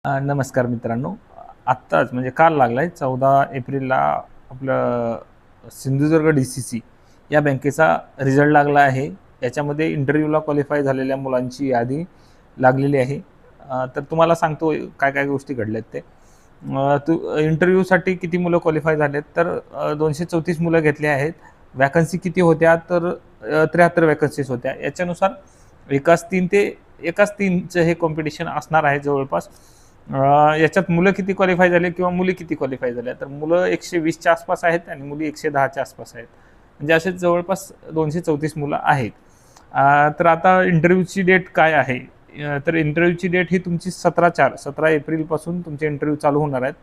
नमस्कार मित्रांनो. आत्ताच म्हणजे काल लागलाय 14 एप्रिलला आपलं सिंधुदुर्ग डी-सी-सी या बँकेचा रिझल्ट लागला आहे. याच्यामध्ये इंटरव्ह्यूला क्वालिफाय झालेल्या मुलांची यादी लागलेली आहे. तर तुम्हाला सांगतो काय-काय गोष्टी घडल्यात ते. इंटरव्ह्यूसाठी किती मुलं क्वालिफाय झालेत तर 234 मुलं घेतली आहेत. वॅकन्सी किती होत्या तर 73 वॅकन्सीज होत्या. याच्यानुसार एकाच 3 ते एकाच 3चं हे कॉम्पिटिशन असणार आहे जवळपास. याच्यात मुलं किती क्वालिफाय झाले किंवा मुली किती क्वालिफाय झाल्या तर मुलं 120च्या आसपास आहेत आणि मुली 110च्या आसपास आहेत. म्हणजे असे जवळपास 234 मुलं आहेत. तर आता इंटरव्ह्यूची डेट काय आहे? तर इंटरव्ह्यूची डेट ही तुमची 17 एप्रिलपासून तुमचे इंटरव्ह्यू चालू होणार आहेत.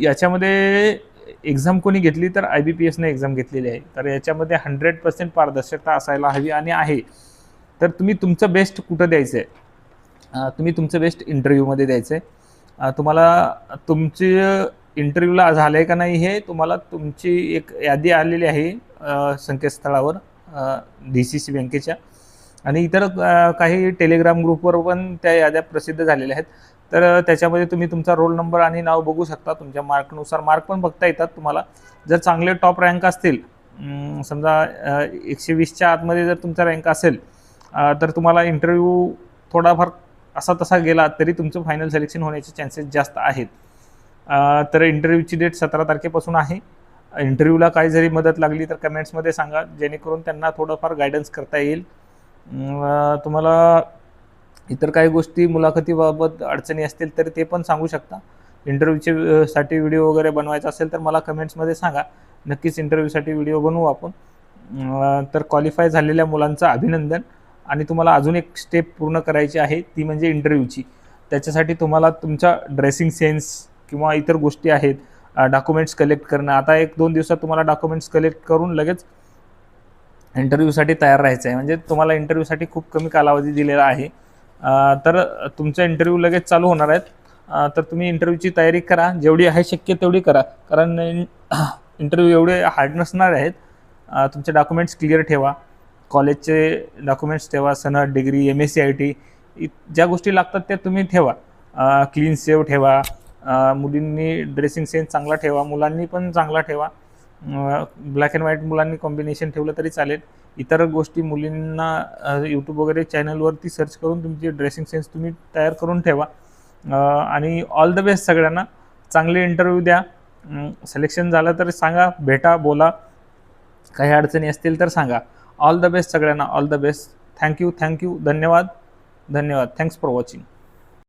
याच्यामध्ये एक्झाम कोणी घेतली तर IBPSने एक्झाम घेतलेली आहे. तर याच्यामध्ये 100% पारदर्शकता असायला हवी आणि आहे. तर तुम्ही तुमचं बेस्ट कुठं द्यायचं आहे? तुम्ही तुमचं बेस्ट इंटरव्ह्यूमध्ये द्यायचं आहे. तुम्हाला तुमची इंटरव्ह्यूला झालं आहे का नाही हे तुम्हाला तुमची एक यादी आलेली आहे संकेतस्थळावर DCC बँकेच्या आणि इतर काही टेलिग्राम ग्रुपवर पण त्या याद्या प्रसिद्ध झालेल्या आहेत. तर त्याच्यामध्ये तुम्ही तुमचा रोल नंबर आणि नाव बघू शकता. तुमच्या मार्कनुसार मार्क पण बघता येतात तुम्हाला. जर चांगले टॉप रँक असतील, समजा 120च्या आतमध्ये जर तुमचा रँक असेल, तर तुम्हाला इंटरव्ह्यू थोडाफार असा तसा गेला तरी तुमचं फायनल सिलेक्शन होण्याचे चान्सेस जास्त आहेत. तर इंटरव्ह्यूची डेट 17 तारखेपासून आहे. इंटरव्ह्यूला काही जरी मदत लागली तर कमेंट्समध्ये सांगा, जेणेकरून त्यांना थोडंफार गायडन्स करता येईल. तुम्हाला इतर काही गोष्टी मुलाखतीबाबत अडचणी असतील तर ते पण सांगू शकता. इंटरव्ह्यूचे साठी व्हिडिओ वगैरे बनवायचा असेल तर मला कमेंट्समध्ये सांगा. नक्कीच इंटरव्ह्यूसाठी व्हिडिओ बनवू आपण. तर क्वालिफाय झालेल्या मुलांचं अभिनंदन. आणि तुम्हाला अजून एक स्टेप पूर्ण करायची आहे, ती म्हणजे इंटरव्ह्यूची. त्याच्यासाठी तुम्हाला तुमचा ड्रेसिंग सेन्स किंवा इतर गोष्टी आहेत, डॉक्युमेंट्स कलेक्ट करणं. आता 1-2 दिवसात तुम्हाला डॉक्युमेंट्स कलेक्ट करून लगेच इंटरव्ह्यूसाठी तयार राहायचं आहे. म्हणजे तुम्हाला इंटरव्ह्यूसाठी खूप कमी कालावधी दिलेला आहे. तर तुमचा इंटरव्ह्यू लगेच चालू होणार आहेत. तर तुम्ही इंटरव्ह्यूची तयारी करा, जेवढी आहे शक्य तेवढी करा. कारण इंटरव्ह्यू एवढे हार्ड नसणार आहेत. तुमचे डॉक्युमेंट्स क्लिअर ठेवा. कॉलेजचे डॉक्युमेंट्स ठेवा, सनद, डिग्री, MSc IT ज्या गोष्टी लागतात त्या तुम्ही ठेवा. क्लीन सेव्ह ठेवा. मुलींनी ड्रेसिंग सेन्स चांगला ठेवा, मुलांनी पण चांगला ठेवा. ब्लॅक अँड व्हाईट मुलांनी कॉम्बिनेशन ठेवलं तरी चालेल. इतर गोष्टी मुलींना यूट्यूब वगैरे चॅनलवरती सर्च करून तुमची ड्रेसिंग सेन्स तुम्ही तयार करून ठेवा. आणि ऑल द बेस्ट सगळ्यांना. चांगले इंटरव्ह्यू द्या. सिलेक्शन झालं तर सांगा, भेटा, बोला. काही अडचणी असतील तर सांगा. ऑल द बेस्ट सगळ्यांना, ऑल द बेस्ट. थँक्यू. धन्यवाद. Thanks for watching.